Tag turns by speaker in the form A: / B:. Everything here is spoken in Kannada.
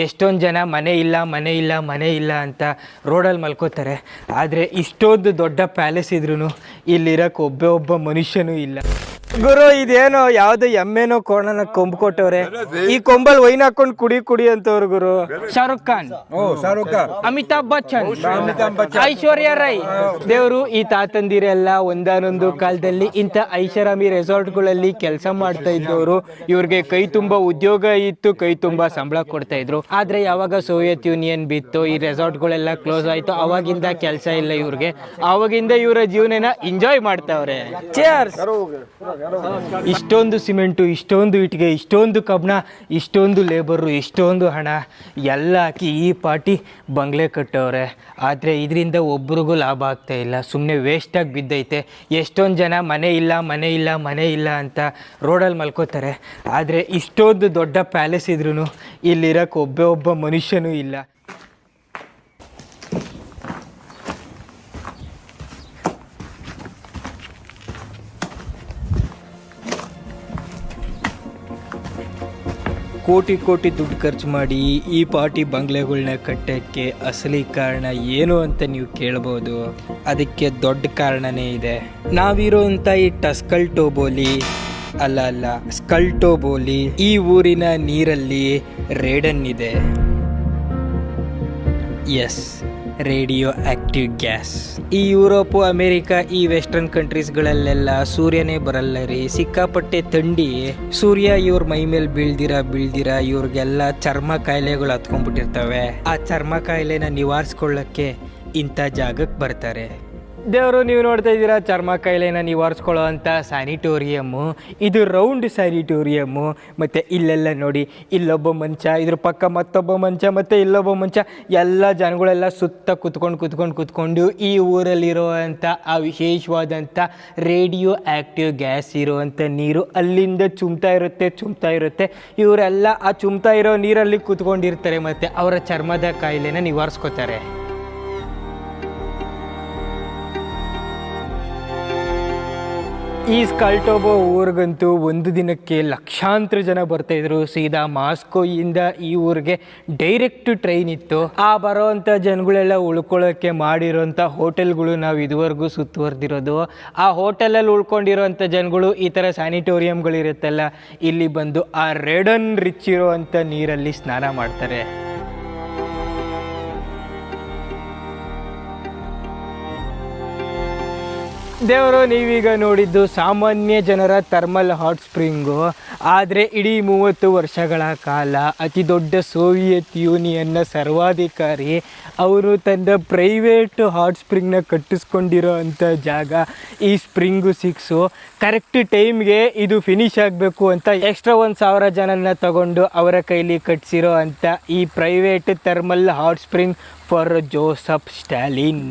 A: ಎಷ್ಟೊಂದು ಜನ ಮನೆ ಇಲ್ಲ ಅಂತ ರೋಡಲ್ಲಿ ಮಲ್ಕೋತಾರೆ. ಆದರೆ ಇಷ್ಟೊಂದು ದೊಡ್ಡ ಪ್ಯಾಲೇಸ್ ಇದ್ರೂ ಇಲ್ಲಿರೋಕ್ಕೆ ಒಬ್ಬ ಮನುಷ್ಯನೂ ಇಲ್ಲ. ಗುರು ಇದೇನೋ ಯಾವುದೋ ಎಮ್ಮೆನೋ ಕೋಣನ ಕೊಂಬು ಕೊಟ್ಟವ್ರೆ. ಈ ಕೊಂಬಲ್ಲಿ ವೈನ್ ಹಾಕೊಂಡು ಕುಡಿ ಅಂತವ್ರು ಗುರು. ಶಾರುಖ್ ಖಾನ್, ಅಮಿತಾಬ್ ಬಚ್ಚನ್, ಐಶ್ವರ್ಯ ರೈ. ದೇವರು ಈ ತಾತಂದಿರೆಲ್ಲ ಒಂದಾನೊಂದು ಕಾಲದಲ್ಲಿ ಇಂಥ ಐಷಾರಾಮಿ ರೆಸಾರ್ಟ್ಗಳಲ್ಲಿ ಕೆಲಸ ಮಾಡ್ತಾ ಇದ್ದವರು. ಇವ್ರಿಗೆ ಕೈ ತುಂಬ ಉದ್ಯೋಗ ಇತ್ತು, ಕೈ ತುಂಬ ಸಂಬಳ ಕೊಡ್ತಾ ಇದ್ರು. ಆದ್ರೆ ಯಾವಾಗ ಸೋವಿಯತ್ ಯೂನಿಯನ್ ಬಿತ್ತು, ಈ ರೆಸಾರ್ಟ್ಗಳೆಲ್ಲ ಕ್ಲೋಸ್ ಆಯ್ತು, ಅವಾಗಿಂದ ಕೆಲಸ ಇಲ್ಲ ಇವ್ರಿಗೆ. ಆವಾಗಿಂದ ಇವರ ಜೀವನನ ಎಂಜಾಯ್ ಮಾಡ್ತಾವ್ರೆ. ಚೇರ್ಸ್. ಇಷ್ಟೊಂದು ಸಿಮೆಂಟು, ಇಷ್ಟೊಂದು ಇಟ್ಟಿಗೆ, ಇಷ್ಟೊಂದು ಕಬ್ಬಣ, ಇಷ್ಟೊಂದು ಲೇಬರು, ಇಷ್ಟೊಂದು ಹಣ ಎಲ್ಲ ಹಾಕಿ ಈ ಪಾರ್ಟಿ ಬಂಗ್ಲೆ ಕಟ್ಟವ್ರೆ. ಆದರೆ ಇದರಿಂದ ಒಬ್ರಿಗೂ ಲಾಭ ಆಗ್ತಾ ಇಲ್ಲ, ಸುಮ್ಮನೆ ವೇಸ್ಟಾಗಿ ಬಿದ್ದೈತೆ. ಎಷ್ಟೊಂದು ಜನ ಮನೆ ಇಲ್ಲ ಅಂತ ರೋಡಲ್ಲಿ ಮಲ್ಕೋತಾರೆ. ಆದರೆ ಇಷ್ಟೊಂದು ದೊಡ್ಡ ಪ್ಯಾಲೇಸ್ ಇದ್ರೂ ಇಲ್ಲಿರೋಕ್ಕೆ ಒಬ್ಬ ಮನುಷ್ಯನೂ ಇಲ್ಲ. ಕೋಟಿ ದುಡ್ಡು ಖರ್ಚು ಮಾಡಿ ಈ ಪಾರ್ಟಿ ಬಂಗ್ಲೆಗಳನ್ನ ಕಟ್ಟೋಕ್ಕೆ ಅಸಲಿ ಕಾರಣ ಏನು ಅಂತ ನೀವು ಕೇಳ್ಬೋದು. ಅದಕ್ಕೆ ದೊಡ್ಡ ಕಾರಣನೇ ಇದೆ. ನಾವಿರೋಂಥ ಈ ಟಸ್ಕಲ್ಟೋಬೋಲಿ ಸ್ಕಲ್ಟೋಬೋಲಿ ಈ ಊರಿನ ನೀರಲ್ಲಿ ರೇಡನ್ ಇದೆ. Yes, radioactive gas. ಈ ಯುರೋಪು, ಅಮೇರಿಕಾ, ಈ ವೆಸ್ಟರ್ನ್ ಕಂಟ್ರೀಸ್ಗಳಲ್ಲೆಲ್ಲ ಸೂರ್ಯನೇ ಬರಲ್ಲ ರೀ, ಸಿಕ್ಕಾಪಟ್ಟೆ ಥಂಡಿ. ಸೂರ್ಯ ಇವ್ರ ಮೈ ಮೇಲೆ ಬೀಳ್ದಿರ ಇವ್ರಿಗೆಲ್ಲ ಚರ್ಮ ಕಾಯಿಲೆಗಳು ಹತ್ಕೊಂಡ್ಬಿಟ್ಟಿರ್ತವೆ. ಆ ಚರ್ಮ ಕಾಯಿಲೆನ ನಿವಾರಿಸ್ಕೊಳ್ಳೋಕ್ಕೆ ಇಂಥ ಜಾಗಕ್ಕೆ ಬರ್ತಾರೆ. ದೇವರು, ನೀವು ನೋಡ್ತಾ ಇದ್ದೀರಾ ಚರ್ಮ ಕಾಯಿಲೆನ ನಿವಾರಿಸ್ಕೊಳ್ಳೋ ಅಂಥ ಸ್ಯಾನಿಟೋರಿಯಮ್ಮು. ಇದು ರೌಂಡ್ ಸ್ಯಾನಿಟೋರಿಯಮ್ಮು. ಮತ್ತು ಇಲ್ಲೆಲ್ಲ ನೋಡಿ, ಇಲ್ಲೊಬ್ಬ ಮಂಚ, ಇದ್ರ ಪಕ್ಕ ಮತ್ತೊಬ್ಬ ಮಂಚ, ಮತ್ತು ಇಲ್ಲೊಬ್ಬ ಮಂಚ. ಎಲ್ಲ ಜನಗಳೆಲ್ಲ ಸುತ್ತ ಕುತ್ಕೊಂಡು ಈ ಊರಲ್ಲಿರುವಂಥ ಆ ವಿಶೇಷವಾದಂಥ ರೇಡಿಯೋ ಆ್ಯಕ್ಟಿವ್ ಗ್ಯಾಸ್ ಇರುವಂಥ ನೀರು ಅಲ್ಲಿಂದ ಚುಮ್ತಾ ಇರುತ್ತೆ. ಇವರೆಲ್ಲ ಆ ಚುಮ್ತಾ ಇರೋ ನೀರಲ್ಲಿ ಕುತ್ಕೊಂಡಿರ್ತಾರೆ ಮತ್ತು ಅವರ ಚರ್ಮದ ಕಾಯಿಲೆನ ನಿವಾರಿಸ್ಕೋತಾರೆ. ಈ ಸ್ಕಲ್ಟೋಬೋ ಊರಿಗಂತೂ ಒಂದು ದಿನಕ್ಕೆ ಲಕ್ಷಾಂತರ ಜನ ಬರ್ತಾಯಿದ್ರು. ಸೀದಾ ಮಾಸ್ಕೋಯಿಂದ ಈ ಊರಿಗೆ ಡೈರೆಕ್ಟ್ ಟ್ರೈನ್ ಇತ್ತು. ಆ ಬರೋವಂಥ ಜನಗಳೆಲ್ಲ ಉಳ್ಕೊಳ್ಳೋಕ್ಕೆ ಮಾಡಿರೋಂಥ ಹೋಟೆಲ್ಗಳು ನಾವು ಇದುವರೆಗೂ ಸುತ್ತುವರೆದಿರೋದು. ಆ ಹೋಟೆಲಲ್ಲಿ ಉಳ್ಕೊಂಡಿರೋಂಥ ಜನಗಳು ಈ ಥರ ಸ್ಯಾನಿಟೋರಿಯಮ್ಗಳಿರುತ್ತಲ್ಲ, ಇಲ್ಲಿ ಬಂದು ಆ ರೇಡನ್ ರಿಚ್ ಇರೋವಂಥ ನೀರಲ್ಲಿ ಸ್ನಾನ ಮಾಡ್ತಾರೆ. ದೇವರು, ನೀವೀಗ ನೋಡಿದ್ದು ಸಾಮಾನ್ಯ ಜನರ ಥರ್ಮಲ್ ಹಾಟ್ ಸ್ಪ್ರಿಂಗು. ಆದರೆ ಇಡೀ 30 ವರ್ಷಗಳ ಕಾಲ ಅತಿ ದೊಡ್ಡ ಸೋವಿಯತ್ ಯೂನಿಯನ್ನ ಸರ್ವಾಧಿಕಾರಿ ಅವರು ತನ್ನ ಪ್ರೈವೇಟ್ ಹಾಟ್ ಸ್ಪ್ರಿಂಗ್ನ ಕಟ್ಟಿಸ್ಕೊಂಡಿರೋ ಅಂಥ ಜಾಗ ಈ ಸ್ಪ್ರಿಂಗು 6. ಕರೆಕ್ಟ್ ಟೈಮ್ಗೆ ಇದು ಫಿನಿಶ್ ಆಗಬೇಕು ಅಂತ ಎಕ್ಸ್ಟ್ರಾ 1000 ಜನನ ತಗೊಂಡು ಅವರ ಕೈಲಿ ಕಟ್ಟಿಸಿರೋ ಅಂಥ ಈ private thermal hot spring for Joseph Stalin.